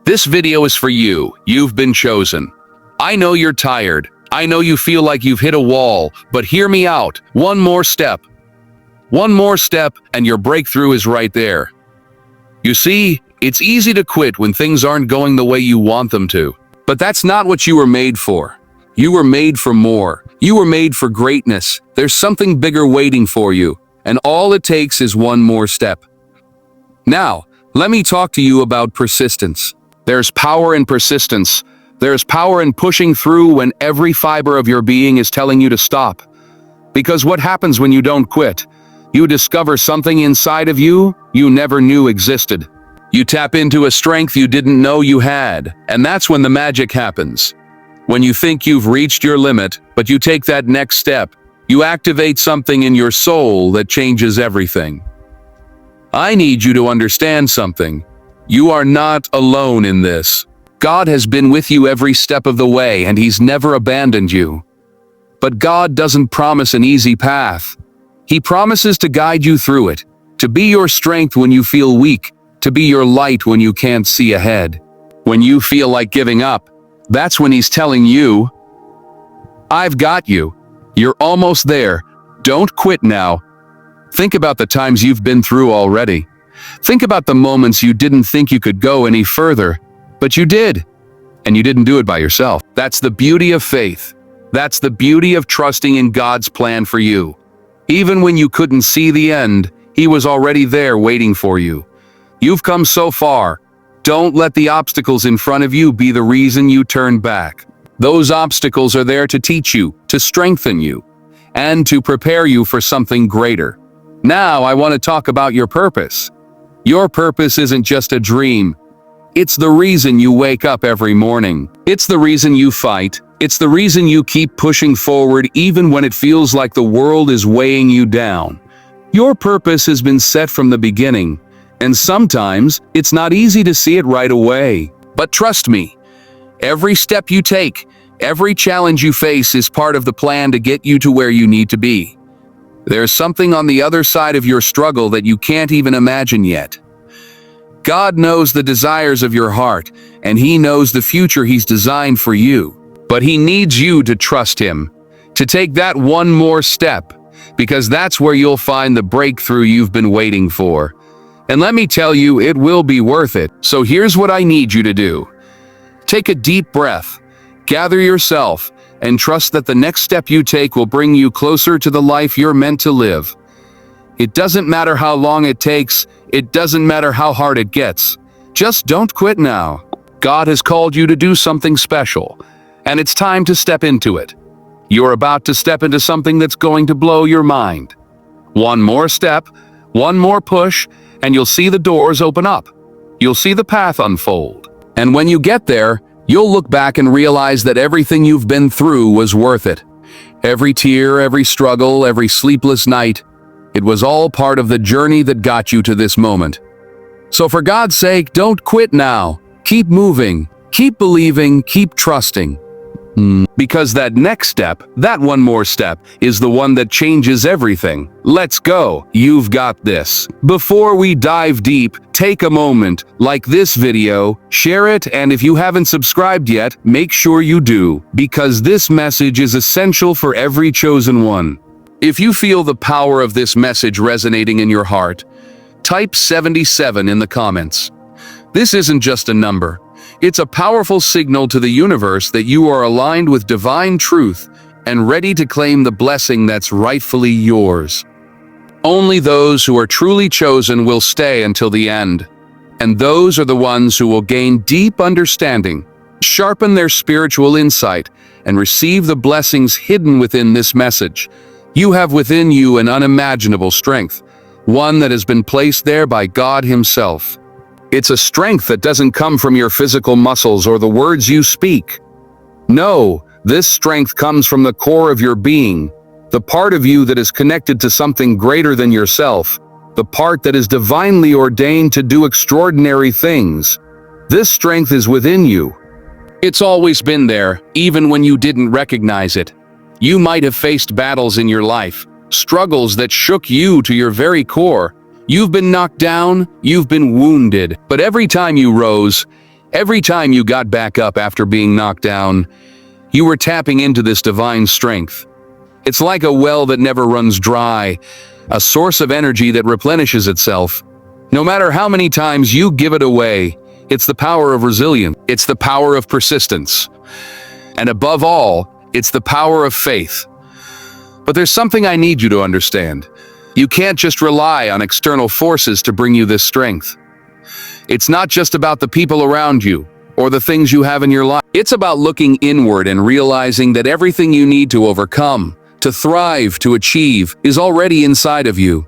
This video is for you. You've been chosen. I know you're tired. I know you feel like you've hit a wall, but hear me out. One more step. One more step, and your breakthrough is right there. You see, it's easy to quit when things aren't going the way you want them to. But that's not what you were made for. You were made for more. You were made for greatness. There's something bigger waiting for you, and all it takes is one more step. Now, let me talk to you about persistence. There's power in persistence. There's power in pushing through when every fiber of your being is telling you to stop. Because what happens when you don't quit? You discover something inside of you never knew existed. You tap into a strength you didn't know you had, and that's when the magic happens. When you think you've reached your limit, but you take that next step, you activate something in your soul that changes everything. I need you to understand something. You are not alone in this. God has been with you every step of the way, and He's never abandoned you. But God doesn't promise an easy path. He promises to guide you through it, to be your strength when you feel weak, to be your light when you can't see ahead. When you feel like giving up, that's when He's telling you, I've got you. You're almost there. Don't quit now. Think about the times you've been through already. Think about the moments you didn't think you could go any further, but you did. And you didn't do it by yourself. That's the beauty of faith. That's the beauty of trusting in God's plan for you. Even when you couldn't see the end, He was already there waiting for you. You've come so far. Don't let the obstacles in front of you be the reason you turn back. Those obstacles are there to teach you, to strengthen you, and to prepare you for something greater. Now I want to talk about your purpose. Your purpose isn't just a dream. It's the reason you wake up every morning. It's the reason you fight. It's the reason you keep pushing forward even when it feels like the world is weighing you down. Your purpose has been set from the beginning, and sometimes it's not easy to see it right away. But trust me, every step you take, every challenge you face is part of the plan to get you to where you need to be. There's something on the other side of your struggle that you can't even imagine yet. God knows the desires of your heart, and He knows the future He's designed for you. But He needs you to trust Him, to take that one more step, because that's where you'll find the breakthrough you've been waiting for. And let me tell you, it will be worth it. So here's what I need you to do. Take a deep breath, gather yourself, and trust that the next step you take will bring you closer to the life you're meant to live. It doesn't matter how long it takes. It doesn't matter how hard it gets. Just don't quit now. God has called you to do something special, and it's time to step into it. You're about to step into something that's going to blow your mind. One more step, one more push, and you'll see the doors open up. You'll see the path unfold. And when you get there, you'll look back and realize that everything you've been through was worth it. Every tear, every struggle, every sleepless night, it was all part of the journey that got you to this moment. So for God's sake, don't quit now. Keep moving, keep believing, keep trusting. Because that next step, that one more step, is the one that changes everything. Let's go. You've got this. Before we dive deep, take a moment, like this video, share it, and if you haven't subscribed yet, make sure you do, because this message is essential for every chosen one. If you feel the power of this message resonating in your heart, type 77 in the comments. This isn't just a number. It's a powerful signal to the universe that you are aligned with divine truth and ready to claim the blessing that's rightfully yours. Only those who are truly chosen will stay until the end, and those are the ones who will gain deep understanding, sharpen their spiritual insight, and receive the blessings hidden within this message. You have within you an unimaginable strength, one that has been placed there by God Himself. It's a strength that doesn't come from your physical muscles or the words you speak. No, this strength comes from the core of your being, the part of you that is connected to something greater than yourself, the part that is divinely ordained to do extraordinary things. This strength is within you. It's always been there, even when you didn't recognize it. You might have faced battles in your life, struggles that shook you to your very core. You've been knocked down, you've been wounded, but every time you rose, Every time you got back up after being knocked down, you were tapping into this divine strength. It's like a well that never runs dry, a source of energy that replenishes itself. No matter how many times you give it away, it's the power of resilience. It's the power of persistence. And above all, it's the power of faith. But there's something I need you to understand. You can't just rely on external forces to bring you this strength. It's not just about the people around you or the things you have in your life. It's about looking inward and realizing that everything you need to overcome, to thrive, to achieve, is already inside of you.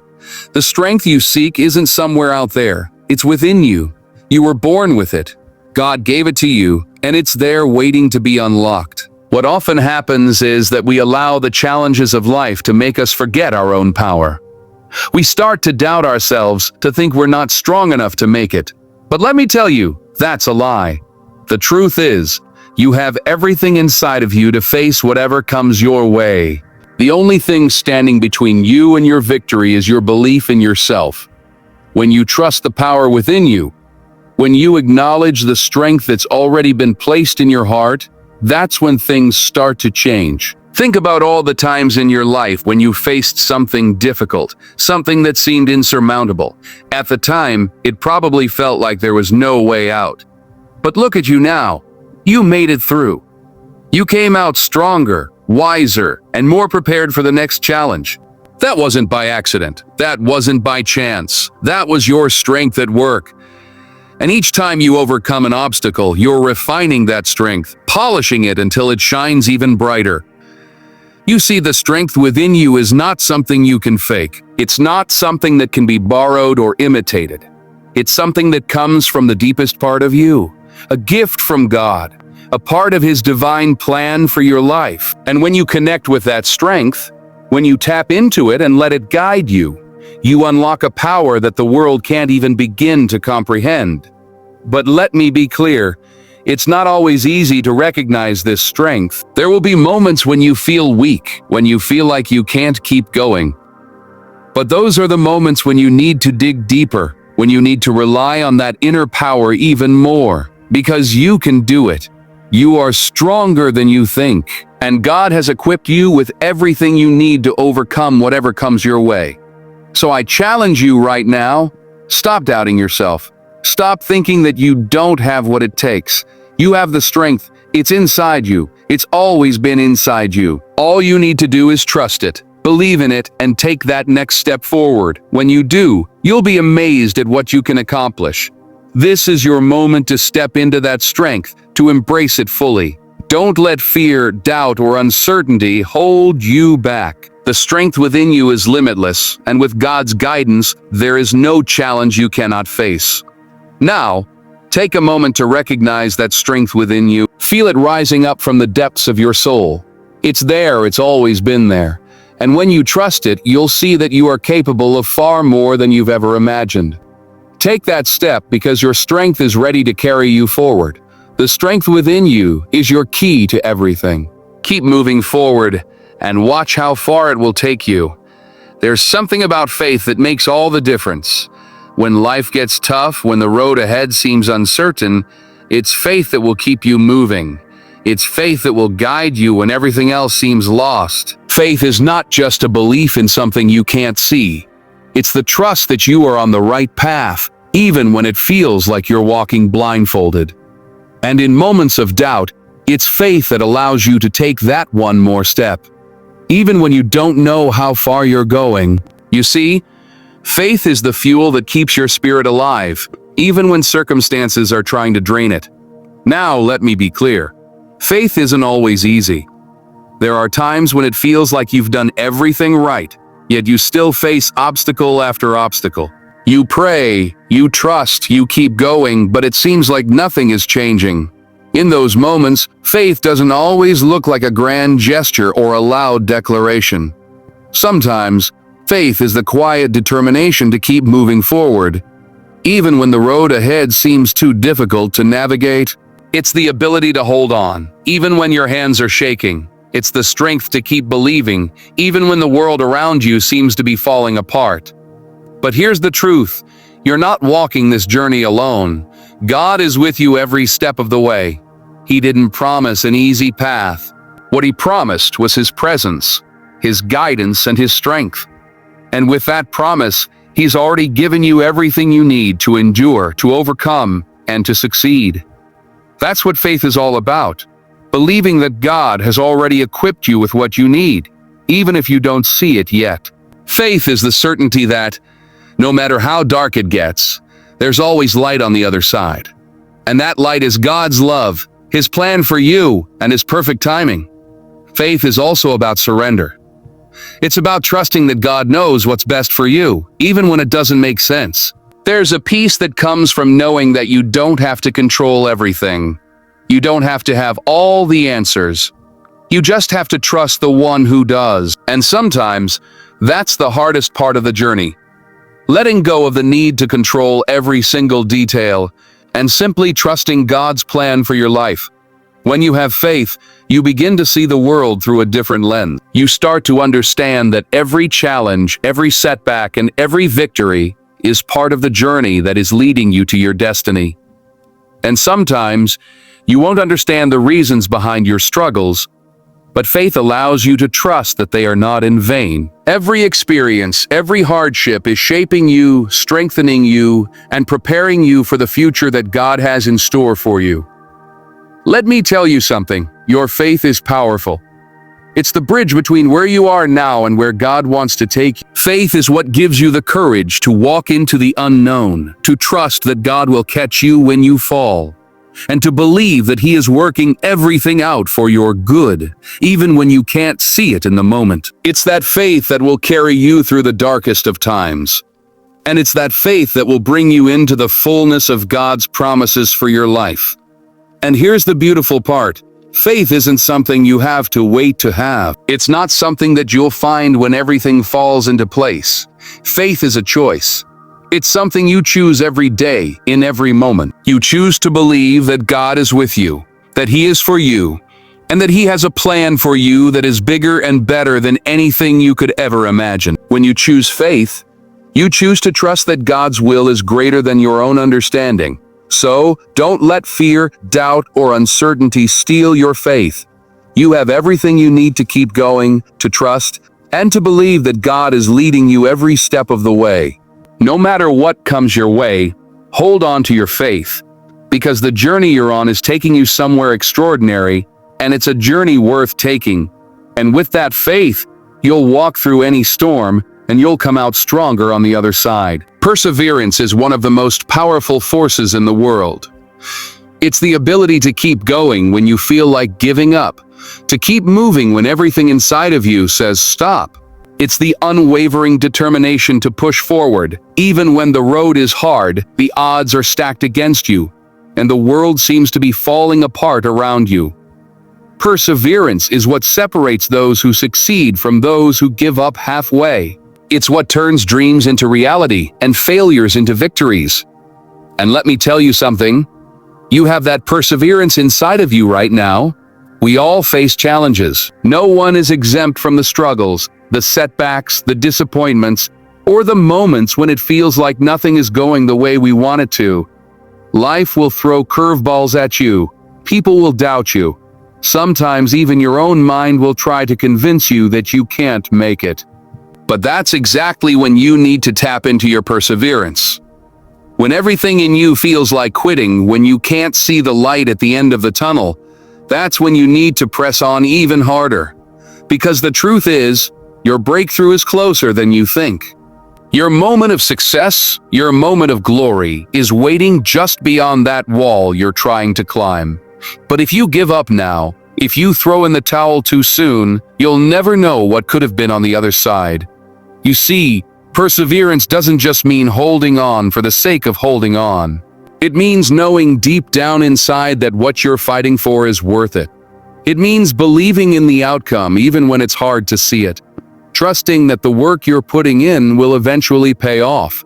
The strength you seek isn't somewhere out there. It's within you. You were born with it. God gave it to you, and it's there waiting to be unlocked. What often happens is that we allow the challenges of life to make us forget our own power. We start to doubt ourselves, to think we're not strong enough to make it. But let me tell you, that's a lie. The truth is, you have everything inside of you to face whatever comes your way. The only thing standing between you and your victory is your belief in yourself. When you trust the power within you, when you acknowledge the strength that's already been placed in your heart, that's when things start to change. Think about all the times in your life when you faced something difficult, something that seemed insurmountable. At the time, it probably felt like there was no way out. But look at you now. You made it through. You came out stronger, wiser, and more prepared for the next challenge. That wasn't by accident. That wasn't by chance. That was your strength at work. And each time you overcome an obstacle, you're refining that strength, polishing it until it shines even brighter. You see, the strength within you is not something you can fake. It's not something that can be borrowed or imitated. It's something that comes from the deepest part of you, a gift from God, a part of His divine plan for your life. And when you connect with that strength, when you tap into it and let it guide you, you unlock a power that the world can't even begin to comprehend. But let me be clear, it's not always easy to recognize this strength. There will be moments when you feel weak, when you feel like you can't keep going. But those are the moments when you need to dig deeper, when you need to rely on that inner power even more, because you can do it. You are stronger than you think, and God has equipped you with everything you need to overcome whatever comes your way. So I challenge you right now, stop doubting yourself. Stop thinking that you don't have what it takes. You have the strength. It's inside you. It's always been inside you. All you need to do is trust it, believe in it, and take that next step forward. When you do, you'll be amazed at what you can accomplish. This is your moment to step into that strength, to embrace it fully. Don't let fear, doubt, or uncertainty hold you back. The strength within you is limitless, and with God's guidance, there is no challenge you cannot face. Now, take a moment to recognize that strength within you. Feel it rising up from the depths of your soul. It's there, it's always been there. And when you trust it, you'll see that you are capable of far more than you've ever imagined. Take that step because your strength is ready to carry you forward. The strength within you is your key to everything. Keep moving forward and watch how far it will take you. There's something about faith that makes all the difference. When life gets tough, when the road ahead seems uncertain, it's faith that will keep you moving. It's faith that will guide you when everything else seems lost. Faith is not just a belief in something you can't see. It's the trust that you are on the right path, even when it feels like you're walking blindfolded. And in moments of doubt, it's faith that allows you to take that one more step. Even when you don't know how far you're going. You see, faith is the fuel that keeps your spirit alive, even when circumstances are trying to drain it. Now, let me be clear. Faith isn't always easy. There are times when it feels like you've done everything right, yet you still face obstacle after obstacle. You pray, you trust, you keep going, but it seems like nothing is changing. In those moments, faith doesn't always look like a grand gesture or a loud declaration. Sometimes, faith is the quiet determination to keep moving forward. Even when the road ahead seems too difficult to navigate, it's the ability to hold on, even when your hands are shaking. It's the strength to keep believing, even when the world around you seems to be falling apart. But here's the truth. You're not walking this journey alone. God is with you every step of the way. He didn't promise an easy path. What he promised was his presence, his guidance, and his strength. And with that promise, he's already given you everything you need to endure, to overcome, and to succeed. That's what faith is all about. Believing that God has already equipped you with what you need, even if you don't see it yet. Faith is the certainty that, no matter how dark it gets, there's always light on the other side. And that light is God's love, his plan for you, and his perfect timing. Faith is also about surrender. It's about trusting that God knows what's best for you, even when it doesn't make sense. There's a peace that comes from knowing that you don't have to control everything. You don't have to have all the answers. You just have to trust the one who does. And sometimes, that's the hardest part of the journey. Letting go of the need to control every single detail and simply trusting God's plan for your life. When you have faith, you begin to see the world through a different lens. You start to understand that every challenge, every setback, and every victory is part of the journey that is leading you to your destiny. And sometimes, you won't understand the reasons behind your struggles, but faith allows you to trust that they are not in vain. Every experience, every hardship is shaping you, strengthening you, and preparing you for the future that God has in store for you. Let me tell you something, your faith is powerful. It's the bridge between where you are now and where God wants to take you. Faith is what gives you the courage to walk into the unknown, to trust that God will catch you when you fall, and to believe that he is working everything out for your good, even when you can't see it in the moment. It's that faith that will carry you through the darkest of times. And it's that faith that will bring you into the fullness of God's promises for your life. And here's the beautiful part. Faith isn't something you have to wait to have. It's not something that you'll find when everything falls into place. Faith is a choice. It's something you choose every day, in every moment. You choose to believe that God is with you, that he is for you, and that he has a plan for you that is bigger and better than anything you could ever imagine. When you choose faith, you choose to trust that God's will is greater than your own understanding. So, don't let fear, doubt, or uncertainty steal your faith. You have everything you need to keep going, to trust, and to believe that God is leading you every step of the way. No matter what comes your way, hold on to your faith, because the journey you're on is taking you somewhere extraordinary, and it's a journey worth taking. And with that faith, you'll walk through any storm, and you'll come out stronger on the other side. Perseverance is one of the most powerful forces in the world. It's the ability to keep going when you feel like giving up, to keep moving when everything inside of you says stop. It's the unwavering determination to push forward, even when the road is hard, the odds are stacked against you, and the world seems to be falling apart around you. Perseverance is what separates those who succeed from those who give up halfway. It's what turns dreams into reality and failures into victories. And let me tell you something, you have that perseverance inside of you right now. We all face challenges. No one is exempt from the struggles, the setbacks, the disappointments, or the moments when it feels like nothing is going the way we want it to. Life will throw curveballs at you. People will doubt you. Sometimes even your own mind will try to convince you that you can't make it. But that's exactly when you need to tap into your perseverance. When everything in you feels like quitting, when you can't see the light at the end of the tunnel, that's when you need to press on even harder. Because the truth is, your breakthrough is closer than you think. Your moment of success, your moment of glory, is waiting just beyond that wall you're trying to climb. But if you give up now, if you throw in the towel too soon, you'll never know what could have been on the other side. You see, perseverance doesn't just mean holding on for the sake of holding on. It means knowing deep down inside that what you're fighting for is worth it. It means believing in the outcome even when it's hard to see it. Trusting that the work you're putting in will eventually pay off.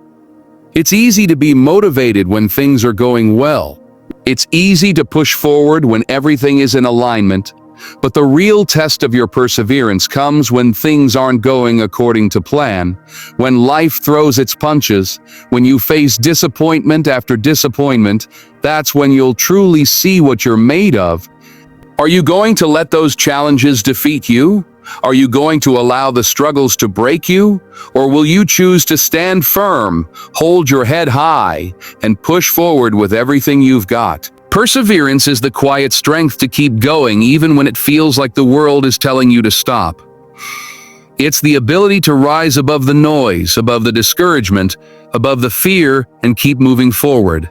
It's easy to be motivated when things are going well. It's easy to push forward when everything is in alignment, But the real test of your perseverance comes when things aren't going according to plan, when life throws its punches, when you face disappointment after disappointment. That's when you'll truly see what you're made of. Are you going to let those challenges defeat you? Are you going to allow the struggles to break you? Or will you choose to stand firm, hold your head high, and push forward with everything you've got? Perseverance is the quiet strength to keep going even when it feels like the world is telling you to stop. It's the ability to rise above the noise, above the discouragement, above the fear, and keep moving forward.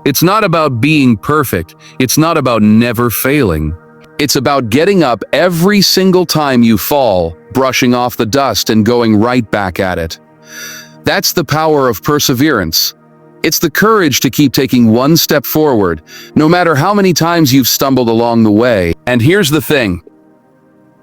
It's not about being perfect. It's not about never failing. It's about getting up every single time you fall, brushing off the dust and going right back at it. That's the power of perseverance. It's the courage to keep taking one step forward, no matter how many times you've stumbled along the way. And here's the thing: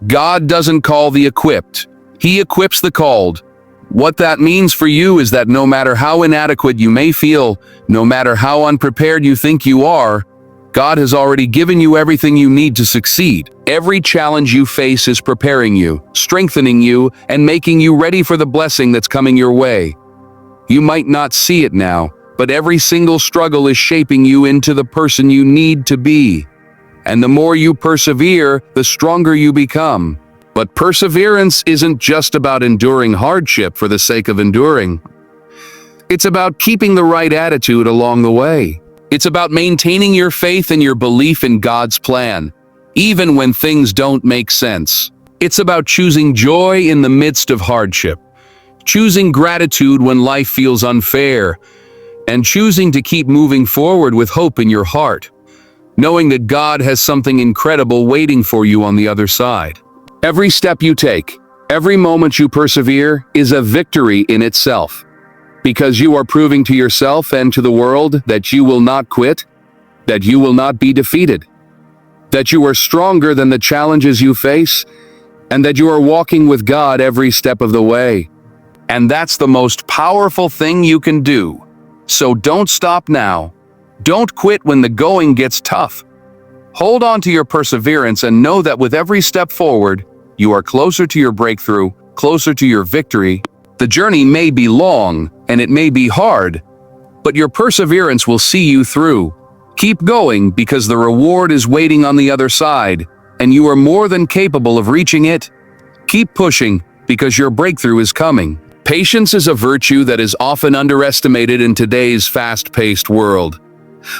God doesn't call the equipped. He equips the called. What that means for you is that no matter how inadequate you may feel, no matter how unprepared you think you are, God has already given you everything you need to succeed. Every challenge you face is preparing you, strengthening you, and making you ready for the blessing that's coming your way. You might not see it now, but every single struggle is shaping you into the person you need to be. And the more you persevere, the stronger you become. But perseverance isn't just about enduring hardship for the sake of enduring. It's about keeping the right attitude along the way. It's about maintaining your faith and your belief in God's plan, even when things don't make sense. It's about choosing joy in the midst of hardship, choosing gratitude when life feels unfair, and choosing to keep moving forward with hope in your heart, knowing that God has something incredible waiting for you on the other side. Every step you take, every moment you persevere, is a victory in itself, because you are proving to yourself and to the world that you will not quit, that you will not be defeated, that you are stronger than the challenges you face, and that you are walking with God every step of the way. And that's the most powerful thing you can do. So don't stop now. Don't quit when the going gets tough. Hold on to your perseverance and know that with every step forward, you are closer to your breakthrough, closer to your victory. The journey may be long and it may be hard, but your perseverance will see you through. Keep going because the reward is waiting on the other side, and you are more than capable of reaching it. Keep pushing because your breakthrough is coming. Patience is a virtue that is often underestimated in today's fast-paced world.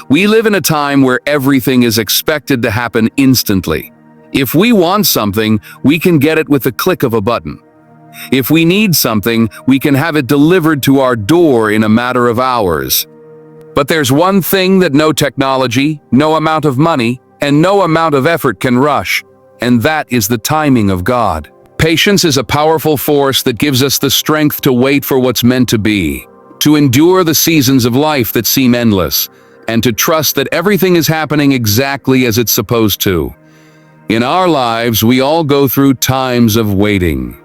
We live in a time where everything is expected to happen instantly. If we want something, we can get it with the click of a button. If we need something, we can have it delivered to our door in a matter of hours. But there's one thing that no technology, no amount of money, and no amount of effort can rush, and that is the timing of God. Patience is a powerful force that gives us the strength to wait for what's meant to be, to endure the seasons of life that seem endless, and to trust that everything is happening exactly as it's supposed to. In our lives, we all go through times of waiting.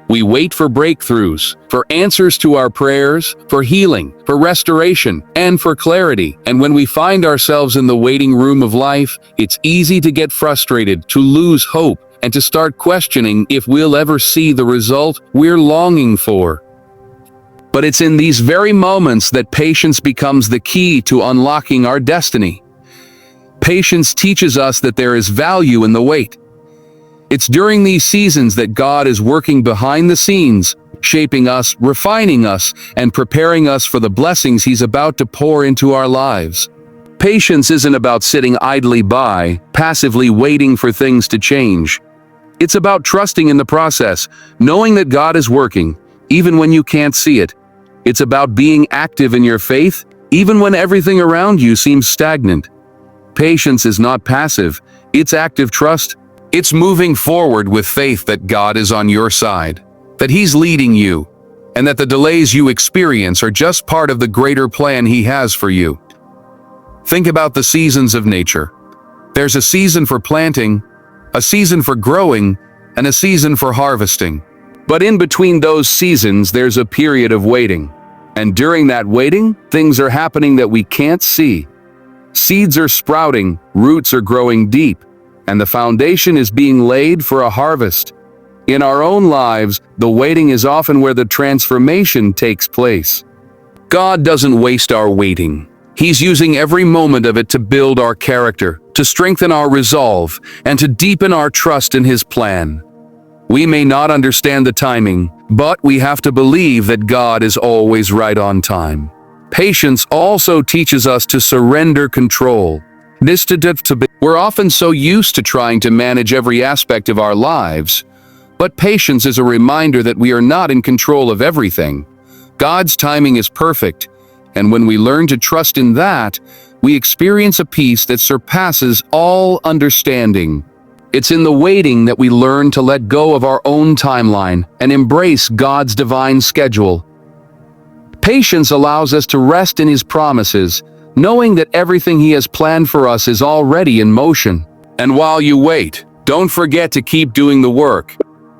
We wait for breakthroughs, for answers to our prayers, for healing, for restoration, and for clarity. And when we find ourselves in the waiting room of life, it's easy to get frustrated, to lose hope, and to start questioning if we'll ever see the result we're longing for. But it's in these very moments that patience becomes the key to unlocking our destiny. Patience teaches us that there is value in the wait. It's during these seasons that God is working behind the scenes, shaping us, refining us, and preparing us for the blessings He's about to pour into our lives. Patience isn't about sitting idly by, passively waiting for things to change. It's about trusting in the process, knowing that God is working, even when you can't see it. It's about being active in your faith, even when everything around you seems stagnant. Patience is not passive, it's active trust. It's moving forward with faith that God is on your side, that He's leading you, and that the delays you experience are just part of the greater plan He has for you. Think about the seasons of nature. There's a season for planting, a season for growing, and a season for harvesting. But in between those seasons, there's a period of waiting. And during that waiting, things are happening that we can't see. Seeds are sprouting, roots are growing deep, and the foundation is being laid for a harvest. In our own lives, the waiting is often where the transformation takes place. God doesn't waste our waiting. He's using every moment of it to build our character, to strengthen our resolve, and to deepen our trust in His plan. We may not understand the timing, but we have to believe that God is always right on time. Patience also teaches us to surrender control. We're often so used to trying to manage every aspect of our lives, but patience is a reminder that we are not in control of everything. God's timing is perfect, and when we learn to trust in that, we experience a peace that surpasses all understanding. It's in the waiting that we learn to let go of our own timeline and embrace God's divine schedule. Patience allows us to rest in His promises, knowing that everything He has planned for us is already in motion. And while you wait, don't forget to keep doing the work.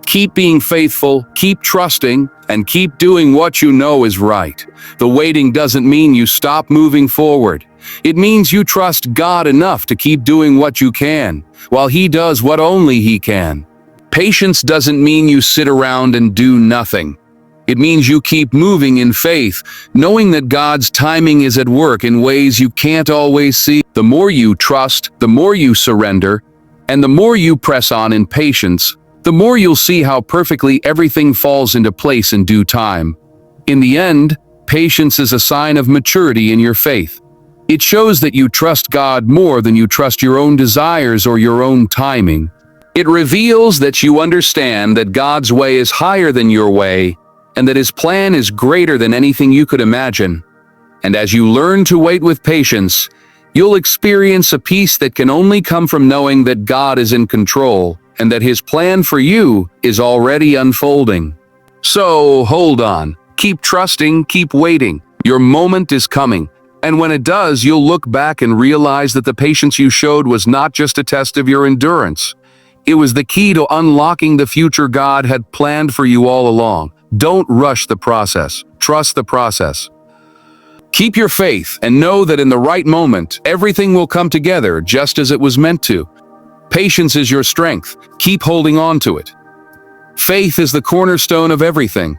Keep being faithful, keep trusting, and keep doing what you know is right. The waiting doesn't mean you stop moving forward. It means you trust God enough to keep doing what you can, while He does what only He can. Patience doesn't mean you sit around and do nothing. It means you keep moving in faith, knowing that God's timing is at work in ways you can't always see. The more you trust, the more you surrender, and the more you press on in patience, the more you'll see how perfectly everything falls into place in due time. In the end, patience is a sign of maturity in your faith. It shows that you trust God more than you trust your own desires or your own timing. It reveals that you understand that God's way is higher than your way, and that His plan is greater than anything you could imagine. And as you learn to wait with patience, you'll experience a peace that can only come from knowing that God is in control, and that His plan for you is already unfolding. So, hold on. Keep trusting, keep waiting. Your moment is coming. And when it does, you'll look back and realize that the patience you showed was not just a test of your endurance. It was the key to unlocking the future God had planned for you all along. Don't rush the process. Trust the process. Keep your faith and know that in the right moment, everything will come together just as it was meant to. Patience is your strength. Keep holding on to it. Faith is the cornerstone of everything.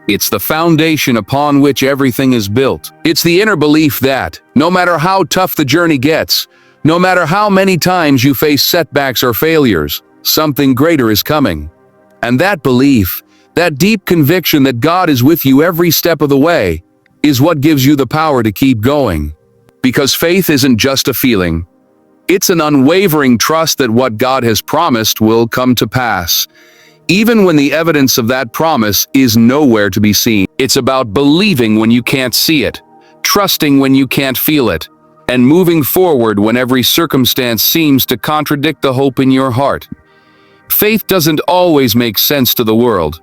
It's the foundation upon which everything is built. It's the inner belief that, no matter how tough the journey gets, no matter how many times you face setbacks or failures, something greater is coming. And that belief, that deep conviction that God is with you every step of the way, is what gives you the power to keep going. Because faith isn't just a feeling. It's an unwavering trust that what God has promised will come to pass, even when the evidence of that promise is nowhere to be seen. It's about believing when you can't see it, trusting when you can't feel it, and moving forward when every circumstance seems to contradict the hope in your heart. Faith doesn't always make sense to the world.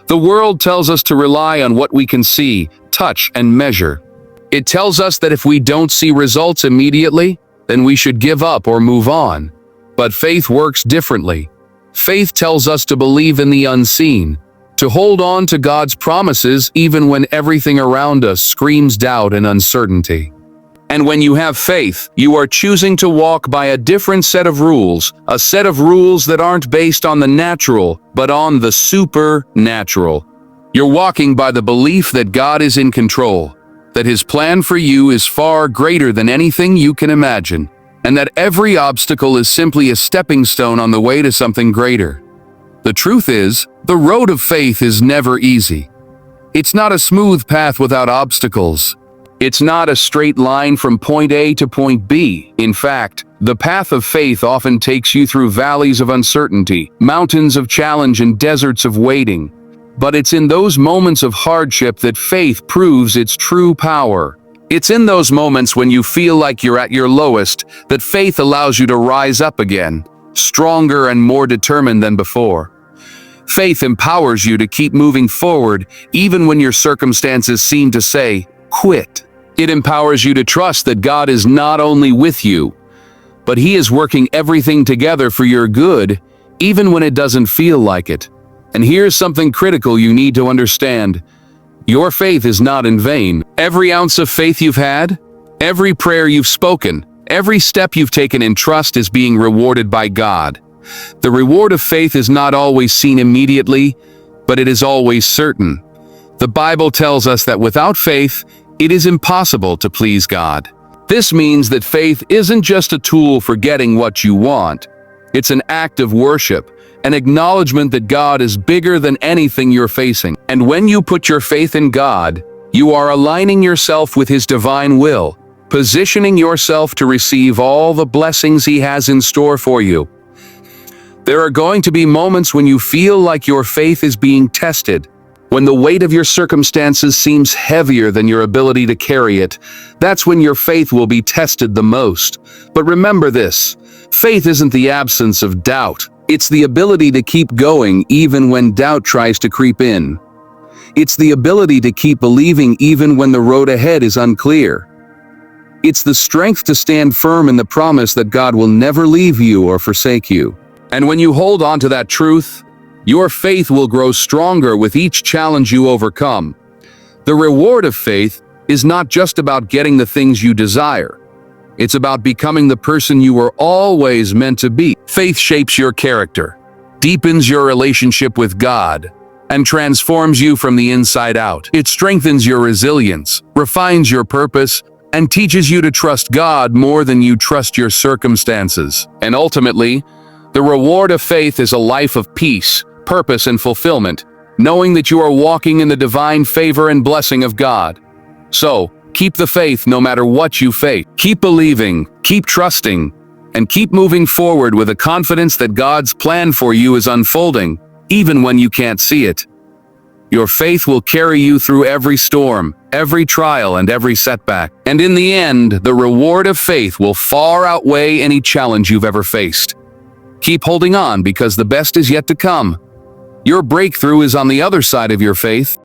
The world tells us to rely on what we can see, touch, and measure. It tells us that if we don't see results immediately, then we should give up or move on. But faith works differently. Faith tells us to believe in the unseen, to hold on to God's promises even when everything around us screams doubt and uncertainty. And when you have faith, you are choosing to walk by a different set of rules, a set of rules that aren't based on the natural, but on the supernatural. You're walking by the belief that God is in control, that His plan for you is far greater than anything you can imagine, and that every obstacle is simply a stepping stone on the way to something greater. The truth is, the road of faith is never easy. It's not a smooth path without obstacles. It's not a straight line from point A to point B. In fact, the path of faith often takes you through valleys of uncertainty, mountains of challenge, and deserts of waiting. But it's in those moments of hardship that faith proves its true power. It's in those moments when you feel like you're at your lowest that faith allows you to rise up again, stronger and more determined than before. Faith empowers you to keep moving forward even when your circumstances seem to say, quit. It empowers you to trust that God is not only with you, but He is working everything together for your good, even when it doesn't feel like it. And here's something critical you need to understand. Your faith is not in vain. Every ounce of faith you've had, every prayer you've spoken, Every step you've taken in trust is being rewarded by God. The reward of faith is not always seen immediately, but it is always certain. The Bible tells us that without faith, it is impossible to please God. This means that faith isn't just a tool for getting what you want. It's an act of worship, an acknowledgement that God is bigger than anything you're facing. And when you put your faith in God, you are aligning yourself with His divine will, positioning yourself to receive all the blessings He has in store for you. There are going to be moments when you feel like your faith is being tested, when the weight of your circumstances seems heavier than your ability to carry it. That's when your faith will be tested the most. But remember this, faith isn't the absence of doubt. It's the ability to keep going even when doubt tries to creep in. It's the ability to keep believing even when the road ahead is unclear. It's the strength to stand firm in the promise that God will never leave you or forsake you. And when you hold on to that truth, your faith will grow stronger with each challenge you overcome. The reward of faith is not just about getting the things you desire. It's about becoming the person you were always meant to be. Faith shapes your character, deepens your relationship with God, and transforms you from the inside out. It strengthens your resilience, refines your purpose, and teaches you to trust God more than you trust your circumstances. And ultimately, the reward of faith is a life of peace, purpose, and fulfillment, knowing that you are walking in the divine favor and blessing of God. So, keep the faith no matter what you face. Keep believing, keep trusting, and keep moving forward with a confidence that God's plan for you is unfolding, even when you can't see it. Your faith will carry you through every storm, every trial, and every setback. And in the end, the reward of faith will far outweigh any challenge you've ever faced. Keep holding on because the best is yet to come. Your breakthrough is on the other side of your faith.